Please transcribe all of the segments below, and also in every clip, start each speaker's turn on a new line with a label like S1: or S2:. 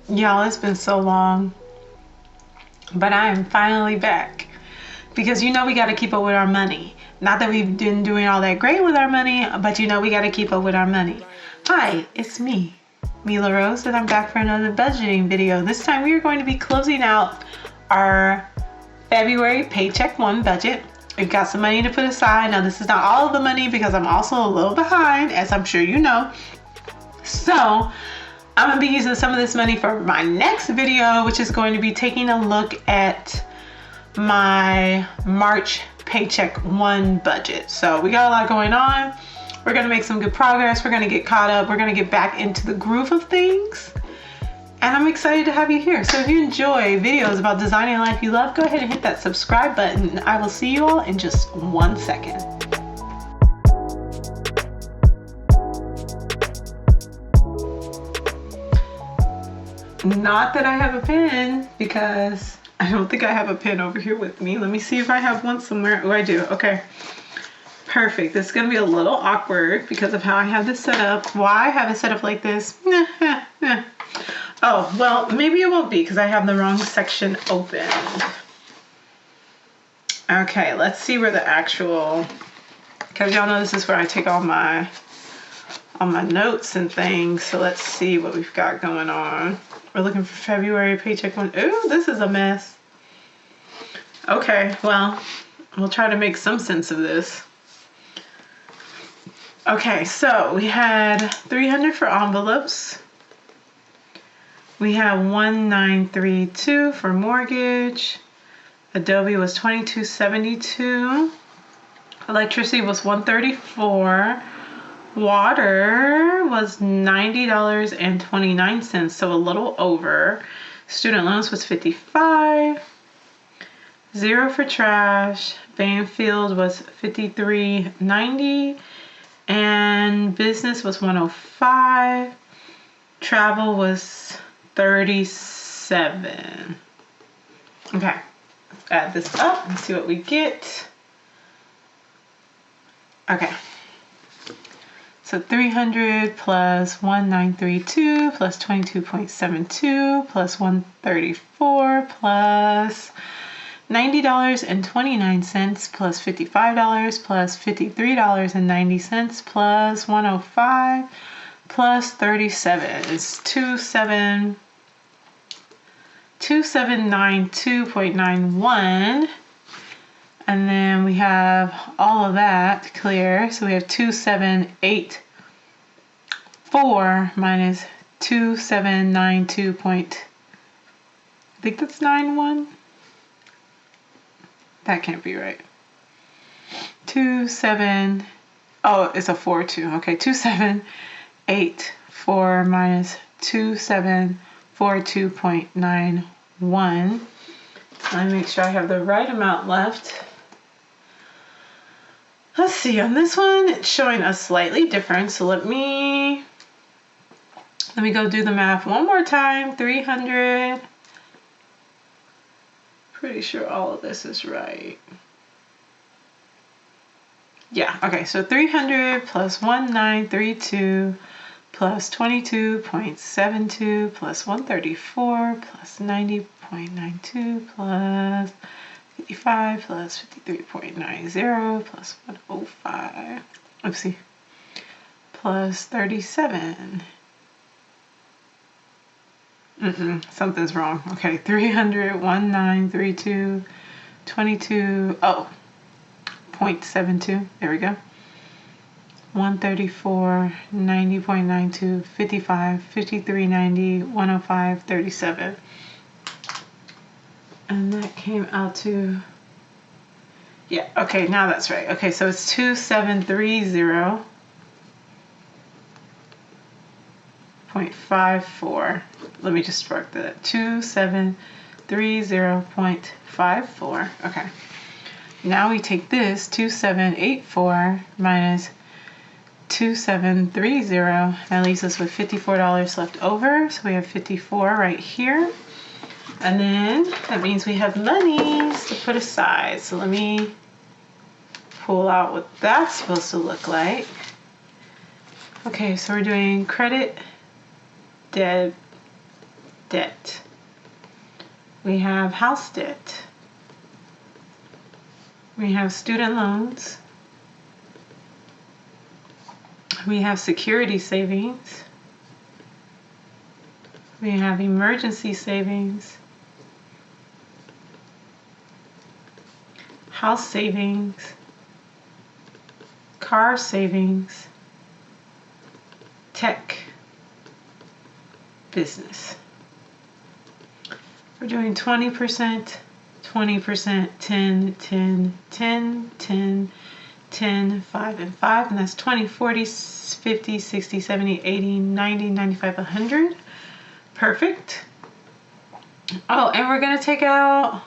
S1: Y'all, it's been so long, but I am finally back because we got to keep up with our money. Not that we've been doing all that great with our money, but we got to keep up with our money. Hi, it's me, Mila Rose, and I'm back for another budgeting video. This time we are going to be closing out our February Paycheck 1 budget. We've got some money to put aside. Now, this is not all of the money because I'm also a little behind, as I'm sure you know. So, I'm going to be using some of this money for my next video, which is going to be taking a look at my March Paycheck 1 budget. So we got a lot going on. We're going to make some good progress. We're going to get caught up. We're going to get back into the groove of things. And I'm excited to have you here. So if you enjoy videos about designing a life you love, go ahead and hit that subscribe button. I will see you all in just 1 second. Not that I have a pen, because I don't think I have a pen over here with me. Let me see if I have one somewhere. Oh, I do. Okay. Perfect. This is going to be a little awkward because of how I have this set up. Why I have it set up like this? Oh, well, maybe it won't be because I have the wrong section open. Okay, let's see where the actual, because y'all know this is where I take all my notes and things. So let's see what we've got going on. We're looking for February Paycheck 1. Ooh, this is a mess. Okay, well, we'll try to make some sense of this. Okay, so we had $300 for envelopes. We have $1,932 for mortgage. Adobe was $22.72. Electricity was $134. Water was $90.29, so a little over. Student loans was $55. Zero for trash. Banfield was $53.90. And business was $105. Travel was $37. Okay, let's add this up and see what we get. Okay. So 300 plus 1932 plus 22.72 plus 134 plus $90.29 plus $55 plus $53.90 plus 105 plus 37 is 2792.91. And then we have all of that clear. So we have 2784 minus 2792 point, I think that's 91. That can't be right. 27, oh, it's a 4 too. Okay, 2784 minus 2742.91. Let me make sure I have the right amount left. Let's see, on this one, it's showing us slightly different. So let me go do the math one more time. 300. Pretty sure all of this is right. Yeah, okay, so 300 plus 1932 plus 22.72 plus 134 plus 90.92 plus 55 plus 53.90 plus 105. Oopsie. Plus 37. Something's wrong. Okay, 300, 1932, 22, oh, 0.72. There we go. 134, 90.92, 55, 53.90, 105, 37. And that came out to, yeah, okay, now that's right. Okay, so it's 2730.54. Let me just spark that. 2730.54. Okay. Now we take this 2784 minus 2730. That leaves us with $54 left over. So we have 54 right here. And then that means we have monies to put aside. So let me pull out what that's supposed to look like. Okay, so we're doing credit, debit, debt. We have house debt. We have student loans. We have security savings. We have emergency savings. House savings. Car savings. Tech. Business. We're doing 20%, 20%, 10, 10, 10, 10, 10, 5, and 5, and that's 20, 40, 50, 60, 70, 80, 90, 95, 100. Perfect. Oh, and we're going to take out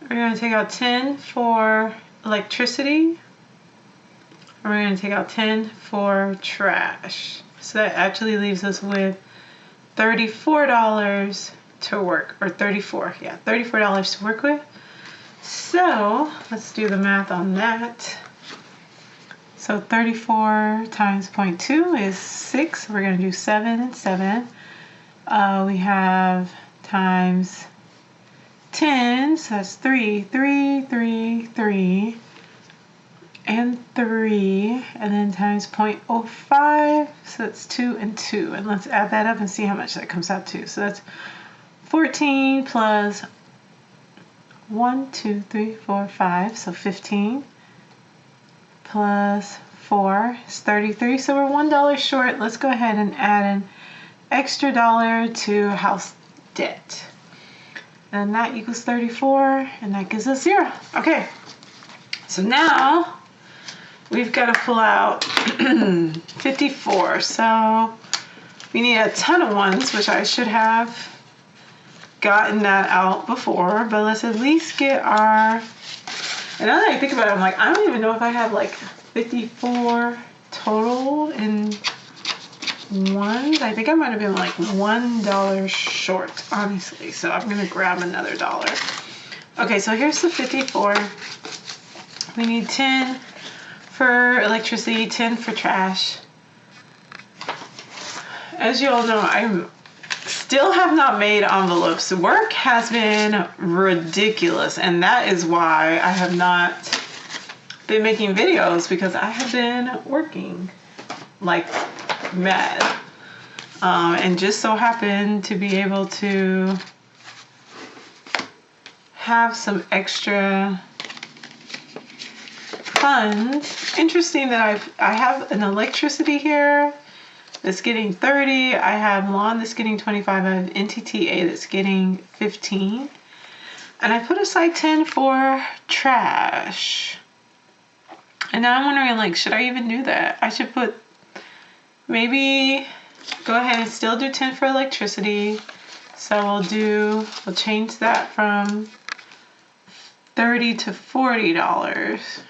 S1: we're going to take out 10 for electricity. And we're going to take out 10 for trash. So that actually leaves us with $34 to work, or 34, yeah, $34 to work with. So let's do the math on that. So 34 times 0.2 is 6. We're going to do 7 and 7. We have times 10, so that's 3, 3, 3, 3, and 3, and then times 0.05, so that's 2 and 2. And let's add that up and see how much that comes out to. So that's 14 plus 1, 2, 3, 4, 5, so 15, plus 4 is 33. So we're $1 short. Let's go ahead and add an extra dollar to house debt. And that equals 34, and that gives us 0. Okay, so now we've got to pull out 54. So we need a ton of ones, which I should have gotten that out before, but let's at least get our, and now that I think about it, I'm like, I don't even know if I have like 54 total in ones. I think I might have been like $1 short, honestly. So I'm gonna grab another dollar. Okay, so here's the 54. We need 10 for electricity, 10 for trash. As you all know, I still have not made envelopes. Work has been ridiculous, and that is why I have not been making videos, because I have been working like mad, and just so happened to be able to have some extra funds. Interesting that I have an electricity here that's getting 30. I have lawn that's getting 25. I have NTTA that's getting 15, and I put aside 10 for trash. And now I'm wondering, like, should I even do that? I should put, maybe go ahead and still do 10 for electricity. So we'll change that from $30 to $40.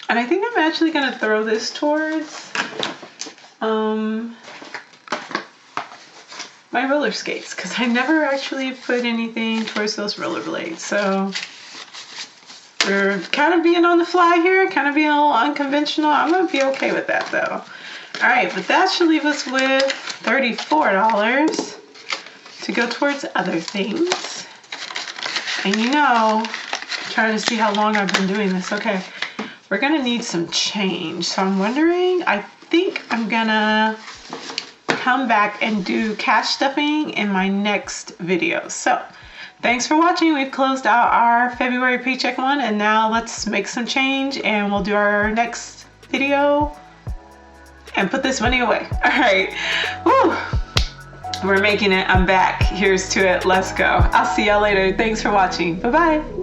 S1: And I think I'm actually gonna throw this towards my roller skates, because I never actually put anything towards those roller blades. So we're kind of being on the fly here, kind of being a little unconventional. I'm gonna be okay with that though. All right, but that should leave us with $34 to go towards other things. And you know, trying to see how long I've been doing this. Okay, we're gonna need some change. So I'm wondering, I think I'm gonna come back and do cash stuffing in my next video. So thanks for watching. We've closed out our February paycheck one, and now let's make some change and we'll do our next video and put this money away. All right, woo, we're making it. I'm back. Here's to it. Let's go. I'll see y'all later. Thanks for watching. Bye-bye.